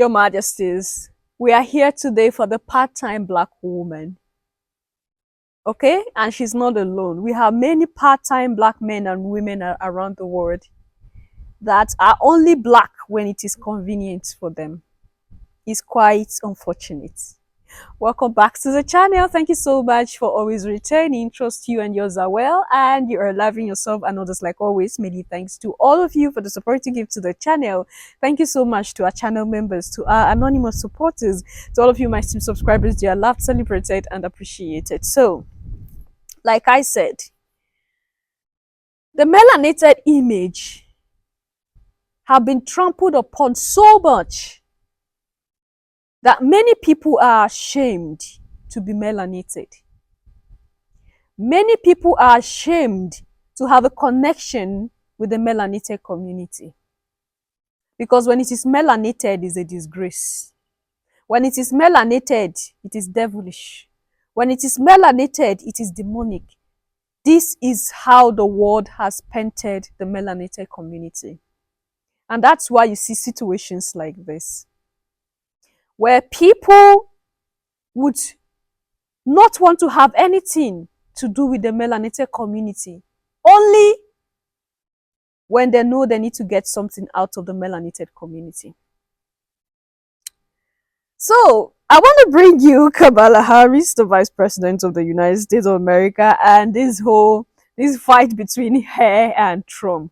Your Majesties, we are here today for the part-time Black woman. Okay? And she's not alone. We have many part-time Black men and women around the world that are only Black when it is convenient for them. It's quite unfortunate. Welcome back to the channel. Thank you so much for always returning. Trust you and yours are well and you are loving yourself and others like always. Many thanks to all of you for the support you give to the channel. Thank you so much to our channel members, to our anonymous supporters, to all of you my team subscribers. You are loved, celebrated and appreciated. So, like I said, the melanated image have been trampled upon so much that many people are ashamed to be melanated. Many people are ashamed to have a connection with the melanated community. Because when it is melanated, it's a disgrace. When it is melanated, it is devilish. When it is melanated, it is demonic. This is how the world has painted the melanated community. And that's why you see situations like this, where people would not want to have anything to do with the melanated community, only when they know they need to get something out of the melanated community. So, I want to bring you Kamala Harris, the Vice President of the United States of America, and this fight between her and Trump.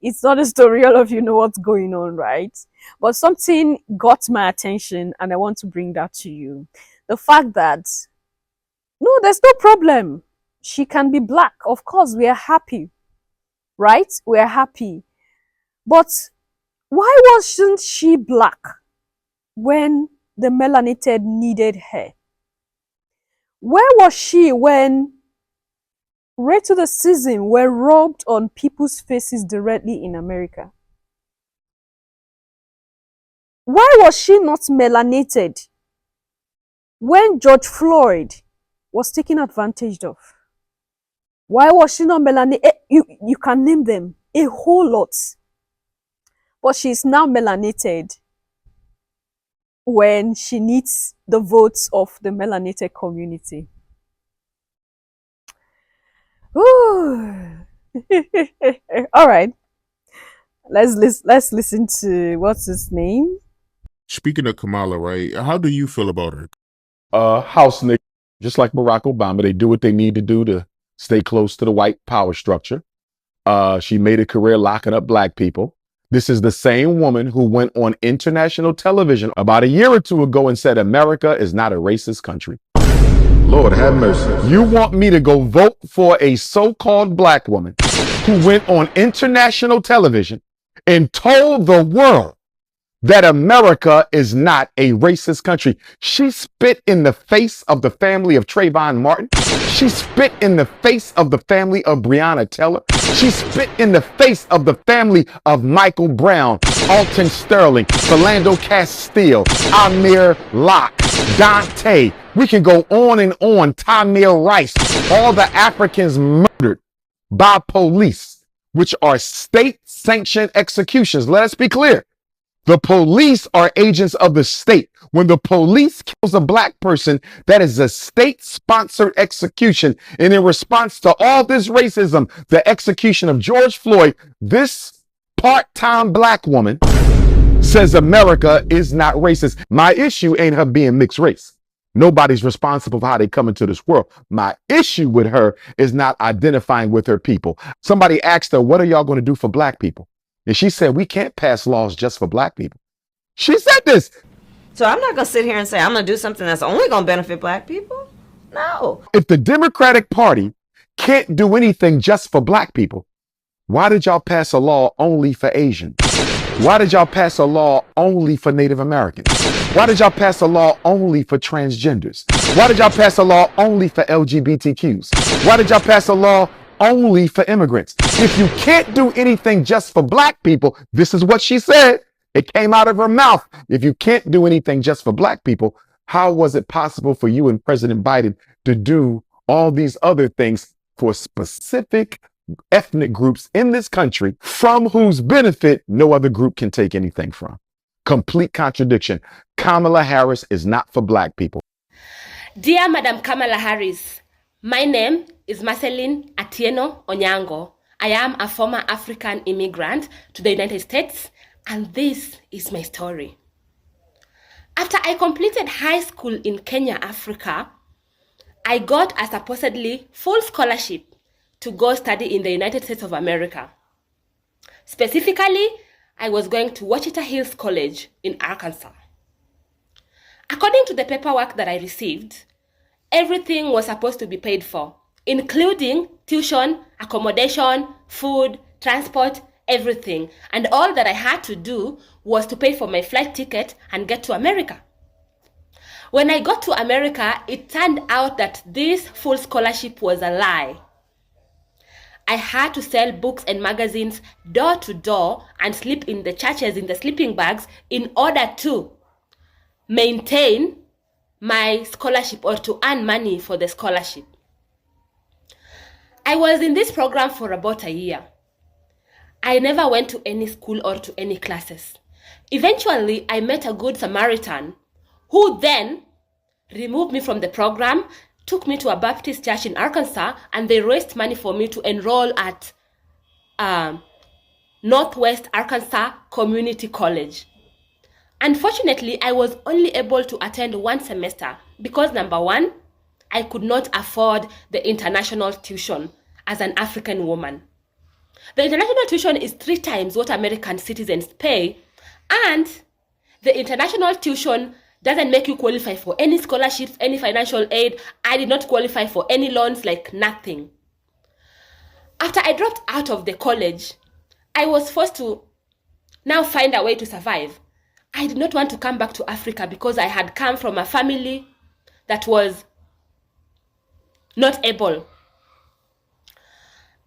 It's not a story, all of you know what's going on, right? But something got my attention and I want to bring that to you. The fact that, no, there's no problem. She can be Black. Of course, we are happy, right? We are happy. But why wasn't she Black when the melanated needed her? Where was she when racism were rubbed on people's faces directly in America? Why was she not melanated when George Floyd was taken advantage of? Why was she not melanated? You can name them, a whole lot. But she's now melanated when she needs the votes of the melanated community. Ooh. All right. Let's listen to what's his name. Speaking of Kamala, right? How do you feel about her? House nigga, just like Barack Obama, they do what they need to do to stay close to the white power structure. She made a career locking up Black people. This is the same woman who went on international television about a year or two ago and said America is not a racist country. Lord have mercy. You want me to go vote for a so-called Black woman who went on international television and told the world that America is not a racist country? She spit in the face of the family of Trayvon Martin. She spit in the face of the family of Breonna Taylor. She spit in the face of the family of Michael Brown, Alton Sterling, Philando Castile, Amir Locke, Dante. We can go on and on. Tamir Rice, all the Africans murdered by police, which are state-sanctioned executions. Let us be clear. The police are agents of the state. When the police kills a Black person, that is a state-sponsored execution. And in response to all this racism, the execution of George Floyd, this part-time Black woman says America is not racist. My issue ain't her being mixed race. Nobody's responsible for how they come into this world. My issue with her is not identifying with her people. Somebody asked her, what are y'all going to do for Black people? And she said, we can't pass laws just for Black people. She said this. So I'm not going to sit here and say I'm going to do something that's only going to benefit Black people. No. If the Democratic Party can't do anything just for Black people, why did y'all pass a law only for Asians? Why did y'all pass a law only for Native Americans? Why did y'all pass a law only for transgenders? Why did y'all pass a law only for LGBTQs? Why did y'all pass a law only for immigrants? If you can't do anything just for Black people, this is what she said. It came out of her mouth. If you can't do anything just for Black people, how was it possible for you and President Biden to do all these other things for specific ethnic groups in this country from whose benefit no other group can take anything from? Complete contradiction. Kamala Harris is not for black people. Dear Madam Kamala Harris, my name is Marceline Atieno Onyango. I am a former African immigrant to the United States, and this is my story. After I completed high school in Kenya, Africa, I got a supposedly full scholarship to go study in the United States of America. Specifically, I was going to Wichita Hills College in Arkansas. According to the paperwork that I received, everything was supposed to be paid for, including tuition, accommodation, food, transport, everything. And all that I had to do was to pay for my flight ticket and get to America. When I got to America, it turned out that this full scholarship was a lie. I had to sell books and magazines door to door and sleep in the churches in the sleeping bags in order to maintain my scholarship or to earn money for the scholarship. I was in this program for about a year. I never went to any school or to any classes. Eventually, I met a good Samaritan who then removed me from the program, took me to a Baptist church in Arkansas, and they raised money for me to enroll at Northwest Arkansas Community College. Unfortunately, I was only able to attend one semester because, number one, I could not afford the international tuition as an African woman. The international tuition is 3 times what American citizens pay, and the international tuition doesn't make you qualify for any scholarships, any financial aid. I did not qualify for any loans, like nothing. After I dropped out of the college, I was forced to now find a way to survive. I did not want to come back to Africa because I had come from a family that was not able.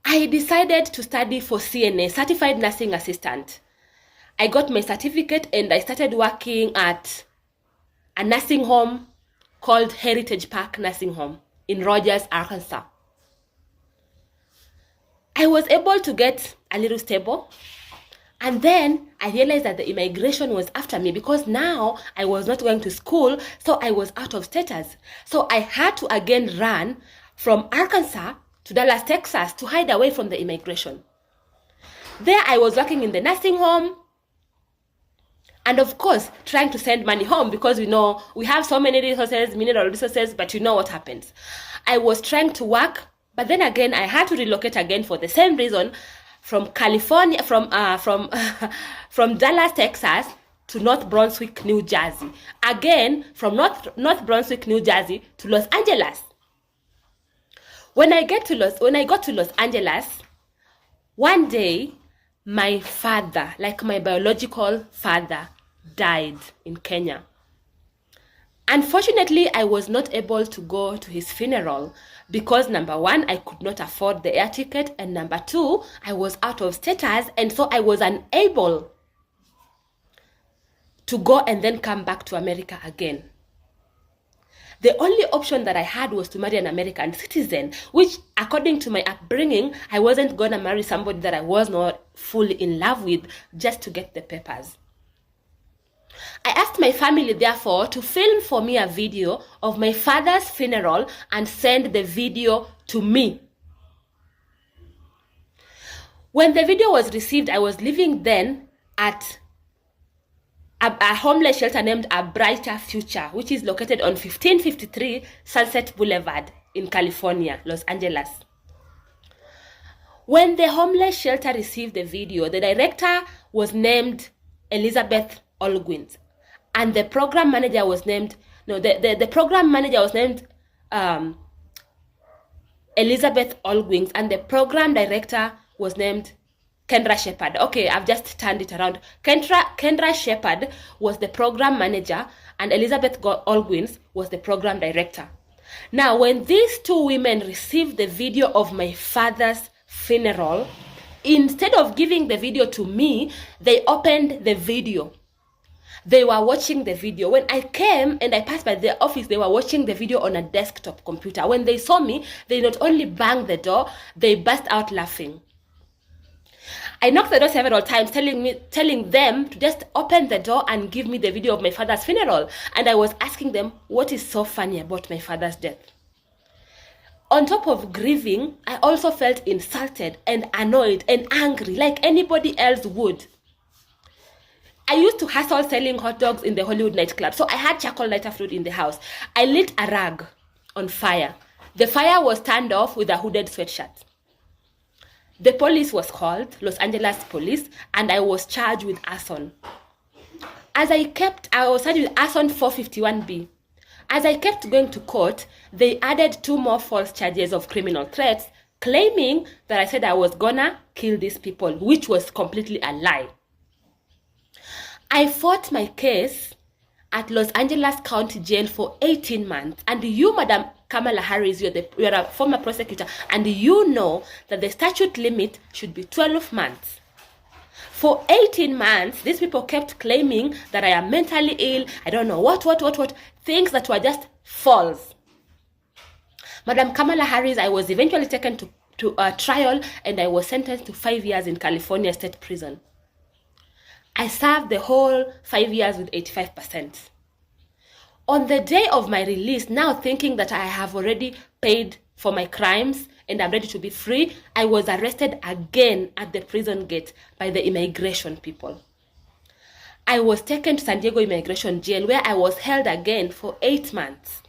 I decided to study for CNA, Certified Nursing Assistant. I got my certificate and I started working at a nursing home called Heritage Park Nursing Home in Rogers, Arkansas. I was able to get a little stable, and then I realized that the immigration was after me because now I was not going to school, so I was out of status. So I had to again run from Arkansas to Dallas, Texas to hide away from the immigration. There I was working in the nursing home, and of course, trying to send money home because we have so many resources, mineral resources, but you know what happens. I was trying to work, but then again, I had to relocate again for the same reason from California, from Dallas, Texas to North Brunswick, New Jersey. Again, from North Brunswick, New Jersey to Los Angeles. When I got to Los Angeles, one day, my father, like my biological father, died in Kenya. Unfortunately, I was not able to go to his funeral because, number one, I could not afford the air ticket, and number two, I was out of status, and so I was unable to go and then come back to America again. The only option that I had was to marry an American citizen, which, according to my upbringing, I wasn't going to marry somebody that I was not fully in love with just to get the papers. I asked my family, therefore, to film for me a video of my father's funeral and send the video to me. When the video was received, I was living then at a homeless shelter named A Brighter Future, which is located on 1553 Sunset Boulevard in California, Los Angeles. When the homeless shelter received the video, the director was named Elizabeth Olguins, and the program manager was named, the program manager was named Elizabeth Olguins, and the program director was named Kendra Shepard. Okay, I've just turned it around. Kendra Shepard was the program manager and Elizabeth Olguins was the program director. Now, when these two women received the video of my father's funeral, instead of giving the video to me, they opened the video. They were watching the video. When I came and I passed by their office, they were watching the video on a desktop computer. When they saw me, they not only banged the door, they burst out laughing. I knocked the door several times, telling them to just open the door and give me the video of my father's funeral. And I was asking them, what is so funny about my father's death? On top of grieving, I also felt insulted and annoyed and angry like anybody else would. I used to hustle selling hot dogs in the Hollywood nightclub, so I had charcoal lighter fluid in the house. I lit a rag on fire. The fire was turned off with a hooded sweatshirt. The police was called, Los Angeles police, and I was charged with arson. I was charged with arson 451B. As I kept going to court, they added 2 more false charges of criminal threats, claiming that I said I was gonna kill these people, which was completely a lie. I fought my case at Los Angeles County Jail for 18 months. And you, Madam Kamala Harris, you're a former prosecutor, and you know that the statute limit should be 12 months. For 18 months, these people kept claiming that I am mentally ill, I don't know what, things that were just false. Madam Kamala Harris, I was eventually taken to a trial, and I was sentenced to 5 years in California State Prison. I served the whole 5 years with 85%. On the day of my release, now thinking that I have already paid for my crimes and I'm ready to be free, I was arrested again at the prison gate by the immigration people. I was taken to San Diego Immigration Jail, where I was held again for 8 months.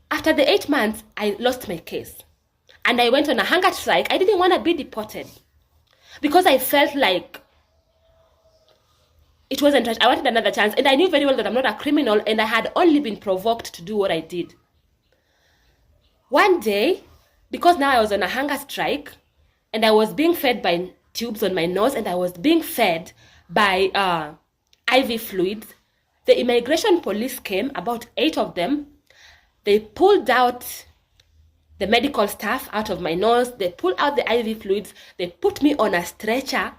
After the 8 months, I lost my case. And I went on a hunger strike. I didn't want to be deported because I felt like it wasn't right. I wanted another chance, and I knew very well that I'm not a criminal, and I had only been provoked to do what I did. One day, because now I was on a hunger strike, and I was being fed by tubes on my nose, and I was being fed by IV fluids, the immigration police came, about 8 of them. They pulled out the medical stuff out of my nose. They pulled out the IV fluids. They put me on a stretcher,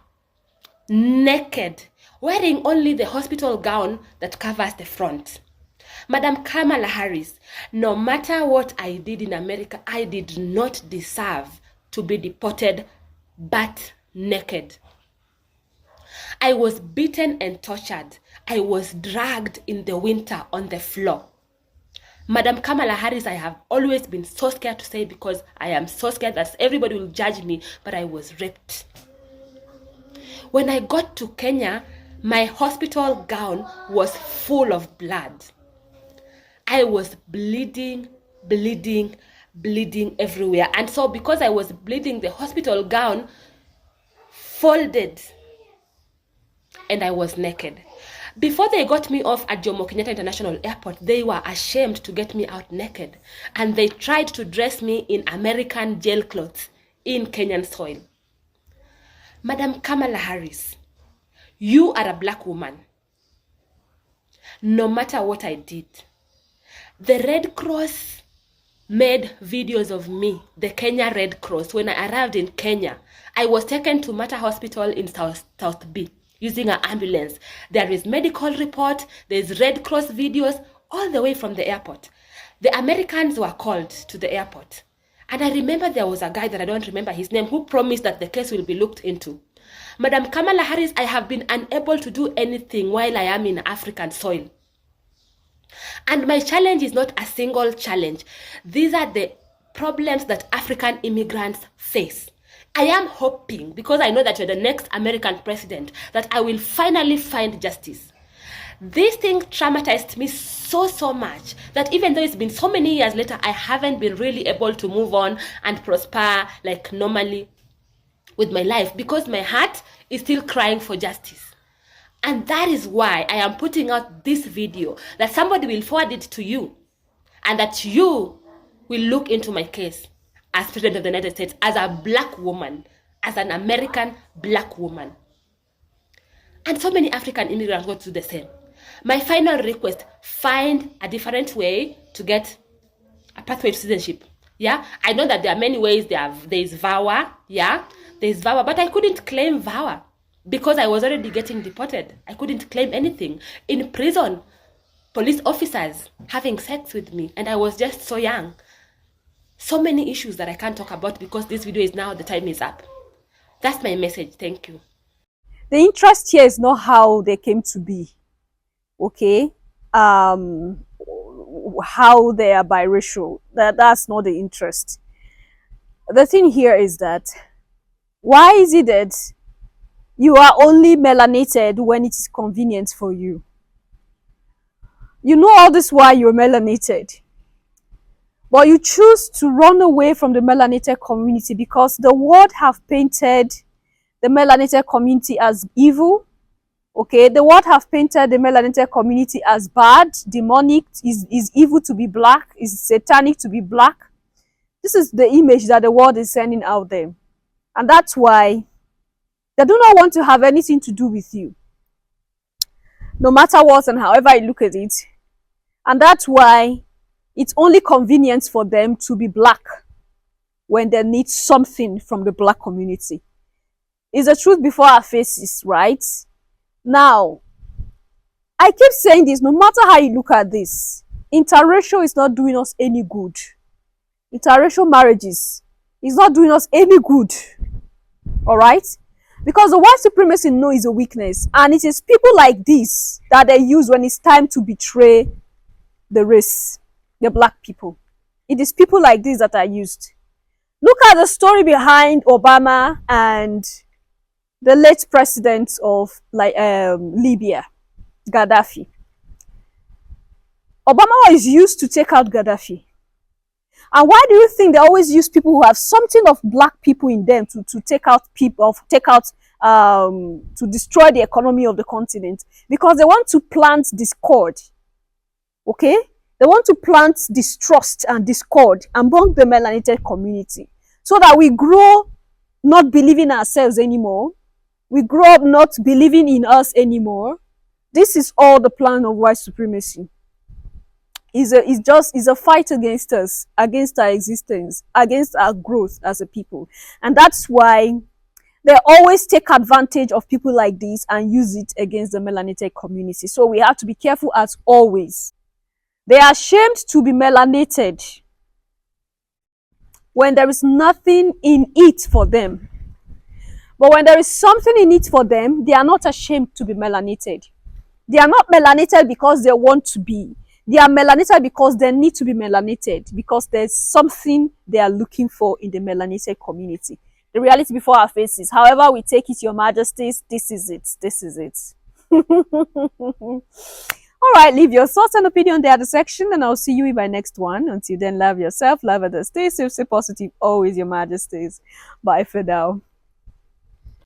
naked, wearing only the hospital gown that covers the front. Madam Kamala Harris, no matter what I did in America, I did not deserve to be deported but naked. I was beaten and tortured. I was dragged in the winter on the floor. Madam Kamala Harris, I have always been so scared to say, because I am so scared that everybody will judge me, but I was raped. When I got to Kenya, my hospital gown was full of blood. I was bleeding everywhere. And so because I was bleeding, the hospital gown folded and I was naked. Before they got me off at Jomo Kenyatta International Airport, they were ashamed to get me out naked. And they tried to dress me in American jail clothes in Kenyan soil. Madam Kamala Harris, you are a black woman. No matter what I did, the Red Cross made videos of me, the Kenya Red Cross. When I arrived in Kenya, I was taken to Mater Hospital in South B using an ambulance. There is medical report, there's Red Cross videos all the way from the airport. The Americans were called to the airport. And I remember there was a guy that I don't remember his name who promised that the case will be looked into. Madam Kamala Harris, I have been unable to do anything while I am in African soil. And my challenge is not a single challenge. These are the problems that African immigrants face. I am hoping, because I know that you're the next American president, that I will finally find justice. This thing traumatized me so much that even though it's been so many years later, I haven't been really able to move on and prosper like normally with my life, because my heart is still crying for justice. And that is why I am putting out this video, that somebody will forward it to you, and that you will look into my case as President of the United States, as a black woman, as an American black woman. And so many African immigrants go through the same. My final request, find a different way to get a pathway to citizenship. Yeah, I know that there are many ways. There is VAWA, yeah, there's VAWA, but I couldn't claim VAWA because I was already getting deported. I couldn't claim anything. In prison, police officers having sex with me, and I was just so young. So many issues that I can't talk about because this video is now, the time is up. That's my message. Thank you. The interest here is not how they came to be, okay? How they are biracial. That's not the interest. The thing here is that why is it that you are only melanated when it is convenient for you? You know all this while you're melanated, but you choose to run away from the melanated community because the world have painted the melanated community as evil. Okay, the world have painted the melanated community as bad, demonic, is evil to be black, is satanic to be black. This is the image that the world is sending out there. And that's why they do not want to have anything to do with you, no matter what and however you look at it. And that's why it's only convenient for them to be black when they need something from the black community. It's the truth before our faces, right? Now, I keep saying this, no matter how you look at this, interracial is not doing us any good. Interracial marriages is not doing us any good. All right? Because the white supremacy know is a weakness. And it is people like this that they use when it's time to betray the race, the black people. It is people like this that are used. Look at the story behind Obama and the late president of Libya, Gaddafi. Obama was used to take out Gaddafi. And why do you think they always use people who have something of black people in them to take out people, to destroy the economy of the continent? Because they want to plant discord. Okay? They want to plant distrust and discord among the melanated community so that we grow not believing ourselves anymore. We grow up not believing in us anymore. This is all the plan of white supremacy. It's a fight against us, against our existence, against our growth as a people. And that's why they always take advantage of people like this and use it against the melanated community. So we have to be careful as always. They are ashamed to be melanated when there is nothing in it for them. But when there is something in it for them, they are not ashamed to be melanated. They are not melanated because they want to be. They are melanated because they need to be melanated, because there's something they are looking for in the melanated community. The reality before our faces, however we take it, your majesties, this is it. This is it. All right, leave your thoughts and opinion there at the section, and I'll see you in my next one. Until then, love yourself, love others, stay safe, stay positive, always your majesties. Bye for now.